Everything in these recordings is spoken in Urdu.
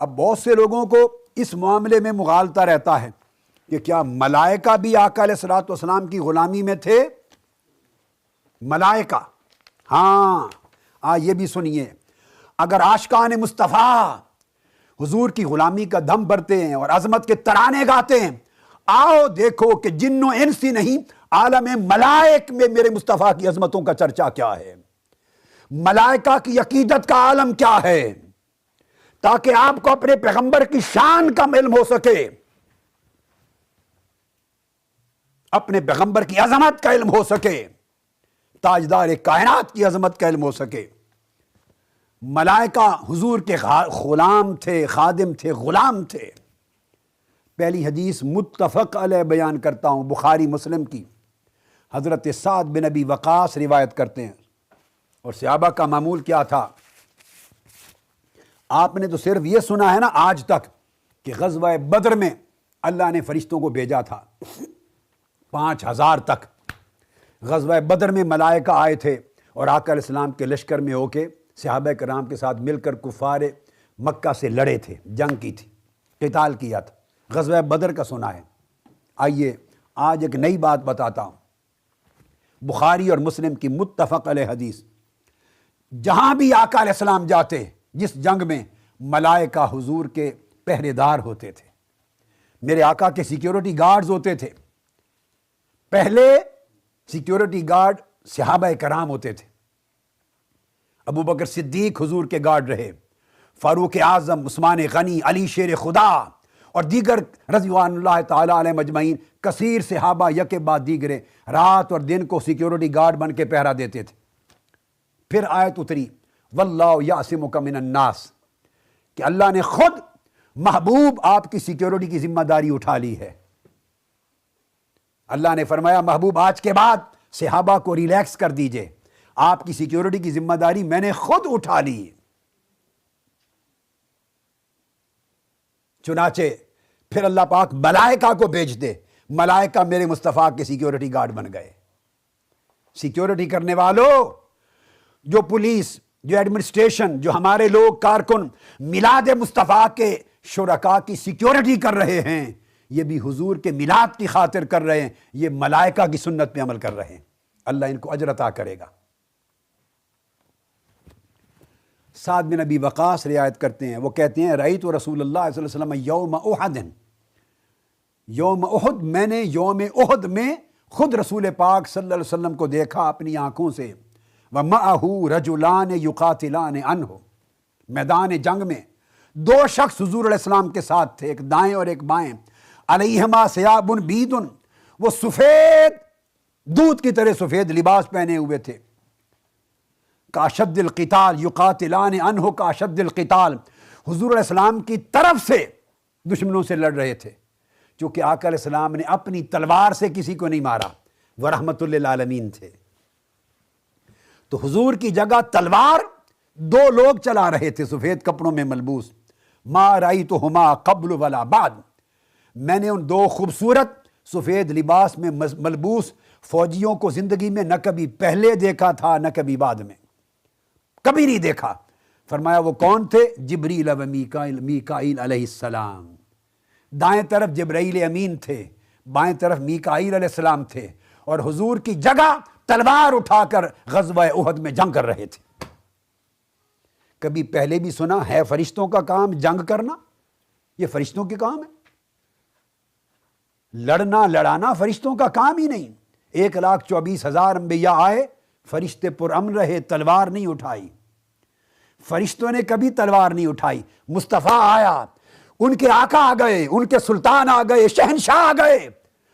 اب بہت سے لوگوں کو اس معاملے میں مغالطہ رہتا ہے کہ کیا ملائکہ بھی آقا علیہ الصلوۃ والسلام کی غلامی میں تھے؟ ملائکہ، ہاں یہ بھی سنیے، اگر عاشقان مصطفیٰ حضور کی غلامی کا دم بھرتے ہیں اور عظمت کے ترانے گاتے ہیں، آؤ دیکھو کہ جن و انس ہی نہیں، عالم ملائک میں میرے مصطفیٰ کی عظمتوں کا چرچا کیا ہے، ملائکہ کی عقیدت کا عالم کیا ہے، تاکہ آپ کو اپنے پیغمبر کی شان کا علم ہو سکے، اپنے پیغمبر کی عظمت کا علم ہو سکے، تاجدار کائنات کی عظمت کا علم ہو سکے۔ ملائکہ حضور کے غلام تھے، خادم تھے، غلام تھے۔ پہلی حدیث متفق علیہ بیان کرتا ہوں، بخاری مسلم کی، حضرت سعد بن ابی وقاص روایت کرتے ہیں۔ اور صحابہ کا معمول کیا تھا؟ آپ نے تو صرف یہ سنا ہے نا آج تک کہ غزوہ بدر میں اللہ نے فرشتوں کو بھیجا تھا 5000 تک۔ غزوہ بدر میں ملائکہ آئے تھے اور آقا علیہ السلام کے لشکر میں ہو کے صحابہ کرام کے ساتھ مل کر کفار مکہ سے لڑے تھے، جنگ کی تھی، قتال کیا تھا۔ غزوہ بدر کا سنا ہے۔ آئیے آج ایک نئی بات بتاتا ہوں، بخاری اور مسلم کی متفق علیہ حدیث۔ جہاں بھی آقا علیہ السلام جاتے، جس جنگ میں، ملائکہ حضور کے پہرے دار ہوتے تھے، میرے آقا کے سیکیورٹی گارڈز ہوتے تھے۔ پہلے سیکیورٹی گارڈ صحابہ کرام ہوتے تھے، ابو بکر صدیق حضور کے گارڈ رہے، فاروق اعظم، عثمان غنی، علی شیر خدا اور دیگر رضوان اللہ تعالی علیہ مجمعین، کثیر صحابہ یکے بعد دیگرے رات اور دن کو سیکیورٹی گارڈ بن کے پہرا دیتے تھے۔ پھر آیت اتری واللہ یعصمک من الناس، کہ اللہ نے خود محبوب آپ کی سیکیورٹی کی ذمہ داری اٹھا لی ہے۔ اللہ نے فرمایا محبوب آج کے بعد صحابہ کو ریلیکس کر دیجئے، آپ کی سیکیورٹی کی ذمہ داری میں نے خود اٹھا لی۔ چنانچہ پھر اللہ پاک ملائکہ کو بھیج دے، ملائکہ میرے مصطفیٰ کے سیکیورٹی گارڈ بن گئے۔ سیکیورٹی کرنے والوں، جو پولیس، جو ایڈمنسٹریشن، جو ہمارے لوگ کارکن میلاد مصطفیٰ کے شرکاء کی سیکیورٹی کر رہے ہیں، یہ بھی حضور کے میلاد کی خاطر کر رہے ہیں، یہ ملائکہ کی سنت پہ عمل کر رہے ہیں، اللہ ان کو اجر عطا کرے گا۔ سعد بن ابی وقاص روایت کرتے ہیں، وہ کہتے ہیں رأیت رسول اللہ صلی اللہ علیہ وسلم یوم احد، یوم احد، میں نے یوم احد میں خود رسول پاک صلی اللہ علیہ وسلم کو دیکھا اپنی آنکھوں سے، وَمَعَهُ رَجُلَانِ يُقَاتِلَانِ عَنْهُ، میدان جنگ میں دو شخص حضور علیہ السلام کے ساتھ تھے، ایک دائیں اور ایک بائیں، علیہما ثیاب بیض، وہ سفید، دودھ کی طرح سفید لباس پہنے ہوئے تھے، کاشد القتال یقاتلان عنہ، کاشد القتال، حضور علیہ السلام کی طرف سے دشمنوں سے لڑ رہے تھے، چونکہ آقا علیہ السلام نے اپنی تلوار سے کسی کو نہیں مارا، وہ رحمت للعالمین تھے۔ تو حضور کی جگہ تلوار دو لوگ چلا رہے تھے سفید کپڑوں میں ملبوس، ما رأیتہما قبل ولا بعد، میں نے ان دو خوبصورت سفید لباس میں ملبوس فوجیوں کو زندگی میں نہ کبھی پہلے دیکھا تھا نہ کبھی بعد میں، کبھی نہیں دیکھا۔ فرمایا وہ کون تھے؟ جبریل و میکائیل علیہ السلام، دائیں طرف جبرائیل امین تھے، بائیں طرف میکائیل علیہ السلام تھے، اور حضور کی جگہ تلوار اٹھا کر غزوہ احد میں جنگ کر رہے تھے۔ کبھی پہلے بھی سنا ہے فرشتوں کا کام جنگ کرنا؟ یہ فرشتوں کے کام ہے، لڑنا لڑانا فرشتوں کا کام ہی نہیں۔ 1,24,000 انبیاء آئے، فرشتے پرامن رہے، تلوار نہیں اٹھائی، فرشتوں نے کبھی تلوار نہیں اٹھائی۔ مصطفیٰ آیا، ان کے آقا آ گئے، ان کے سلطان آ گئے، شہنشاہ آ گئے،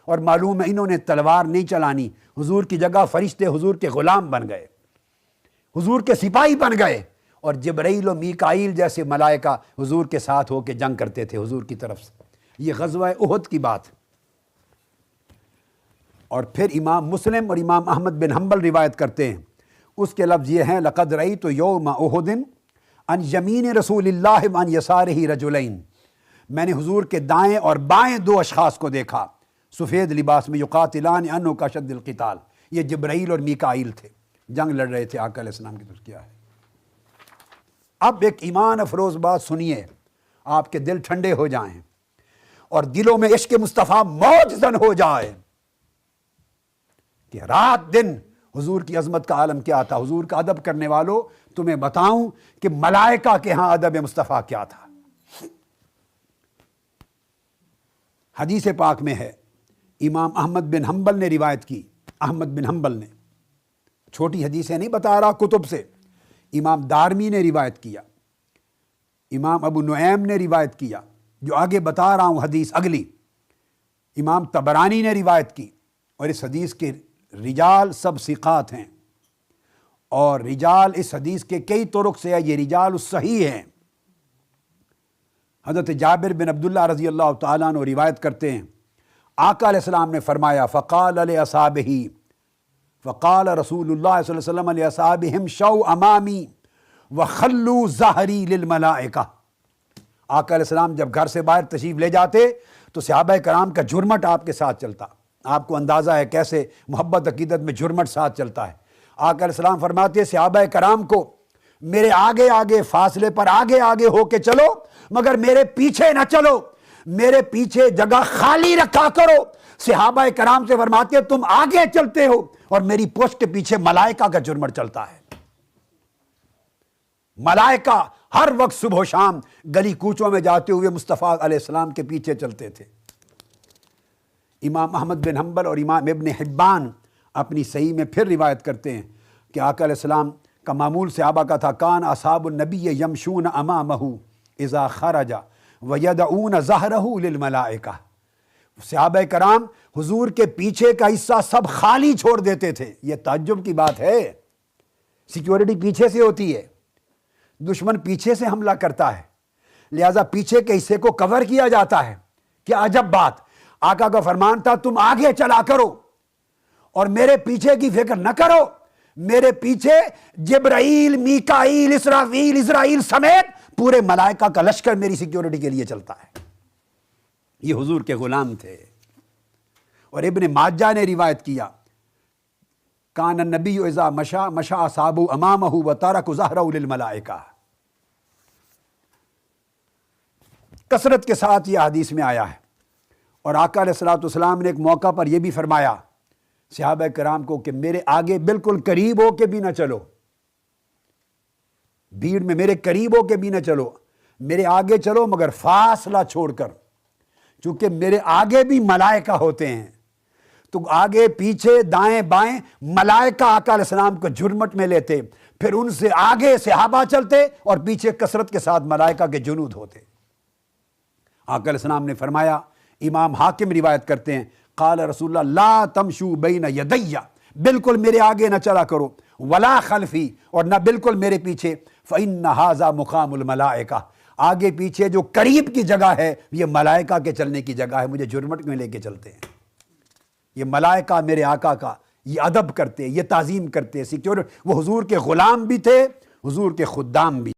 اور معلوم ہے انہوں نے تلوار نہیں چلانی، حضور کی جگہ فرشتے حضور کے غلام بن گئے، حضور کے سپاہی بن گئے، اور جبرائیل و میکائیل جیسے ملائکہ حضور کے ساتھ ہو کے جنگ کرتے تھے حضور کی طرف سے۔ یہ غزوہ احد کی بات۔ اور پھر امام مسلم اور امام احمد بن حنبل روایت کرتے ہیں، اس کے لفظ یہ ہیں لقد رأیت یوم احد عن یمین رسول اللہ وعن یسارہ رجلین، میں نے حضور کے دائیں اور بائیں دو اشخاص کو دیکھا سفید لباس میں، یقاتلان عنہ کاشد القتال، یہ جبرائیل اور میکائیل تھے، جنگ لڑ رہے تھے آقا علیہ السلام کی طرف۔ کیا ہے اب ایک ایمان افروز بات سنیے، آپ کے دل ٹھنڈے ہو جائیں اور دلوں میں عشق مصطفیٰ موج زن ہو جائے کہ رات دن حضور کی عظمت کا عالم کیا تھا۔ حضور کا ادب کرنے والوں تمہیں بتاؤں کہ ملائکہ کے ہاں ادب مصطفیٰ کیا تھا۔ حدیث پاک میں ہے، امام احمد بن حنبل نے روایت کی، احمد بن حنبل نے، چھوٹی حدیثیں نہیں بتا رہا کتب سے، امام دارمی نے روایت کیا، امام ابو نعیم نے روایت کیا، جو آگے بتا رہا ہوں حدیث اگلی امام طبرانی نے روایت کی، اور اس حدیث کے رجال سب ثقات ہیں، اور رجال اس حدیث کے کئی طرق سے ہے، یہ رجال الصحیح ہیں۔ حضرت جابر بن عبداللہ رضی اللہ تعالیٰ عنہ روایت کرتے ہیں، آقا علیہ السلام نے فرمایا فقال لاصحابہ، فقال رسول اللہ صلی اللہ علیہ وسلم لاصحابہم شو امامی وخلوا ظہری للملائکہ۔ آقا علیہ السلام جب گھر سے باہر تشریف لے جاتے تو صحابہ کرام کا جھرمٹ آپ کے ساتھ چلتا۔ آپ کو اندازہ ہے کیسے محبت عقیدت میں جھرمٹ ساتھ چلتا ہے۔ آقا علیہ السلام فرماتے صحابہ کرام کو میرے آگے آگے فاصلے پر آگے آگے ہو کے چلو، مگر میرے پیچھے نہ چلو، میرے پیچھے جگہ خالی رکھا کرو۔ صحابہ کرام سے فرماتے تم آگے چلتے ہو اور میری پشت کے پیچھے ملائکہ کا جھرمٹ چلتا ہے۔ ملائکہ ہر وقت صبح و شام گلی کوچوں میں جاتے ہوئے مصطفیٰ علیہ السلام کے پیچھے چلتے تھے۔ امام احمد بن حنبل اور امام ابن حبان اپنی صحیح میں پھر روایت کرتے ہیں کہ آقا علیہ السلام کا معمول صحابہ کا تھا، کان اصحاب النبی یمشون امامہ اذا خرج ویدعون ظہرہ للملائکہ۔ صحابہ کرام حضور کے پیچھے کا حصہ سب خالی چھوڑ دیتے تھے۔ یہ تعجب کی بات ہے، سیکیورٹی پیچھے سے ہوتی ہے، دشمن پیچھے سے حملہ کرتا ہے، لہذا پیچھے کے حصے کو کور کیا جاتا ہے۔ کیا عجب بات! آقا کا فرمان تھا تم آگے چلا کرو اور میرے پیچھے کی فکر نہ کرو۔ میرے پیچھے جبرائیل، میکائیل، اسرافیل، اسرائیل سمیت پورے ملائکہ کا لشکر میری سیکیورٹی کے لیے چلتا ہے۔ یہ حضور کے غلام تھے۔ اور ابن ماجہ نے روایت کیا، کان النبی اذا مشا مشا اصحابہ امامہ وترک ظہرہ للملائکہ۔ کثرت کے ساتھ یہ حدیث میں آیا ہے۔ اور آقا علیہ الصلوۃ والسلام نے ایک موقع پر یہ بھی فرمایا صحابہ کرام کو کہ میرے آگے بالکل قریب ہو کے بھی نہ چلو، بھیڑ میں میرے قریب ہو کے بھی نہ چلو، میرے آگے چلو مگر فاصلہ چھوڑ کر، چونکہ میرے آگے بھی ملائکہ ہوتے ہیں۔ تو آگے پیچھے دائیں بائیں ملائکہ آقا علیہ السلام کو جھرمٹ میں لیتے، پھر ان سے آگے صحابہ چلتے اور پیچھے کثرت کے ساتھ ملائکہ کے جنود ہوتے۔ آقا علیہ السلام نے فرمایا، امام حاکم روایت کرتے ہیں، قال رسول اللہ لا تمشوا بین یدی، بالکل میرے آگے نہ چلا کرو، ولا خلفی، اور نہ بالکل میرے پیچھے، فإن ھذا مقام الملائکہ، آگے پیچھے جو قریب کی جگہ ہے یہ ملائکہ کے چلنے کی جگہ ہے، مجھے جھرمٹ میں لے کے چلتے ہیں۔ یہ ملائکہ میرے آقا کا یہ ادب کرتے، یہ تعظیم کرتے، سیکیورٹی، وہ حضور کے غلام بھی تھے، حضور کے خدام بھی۔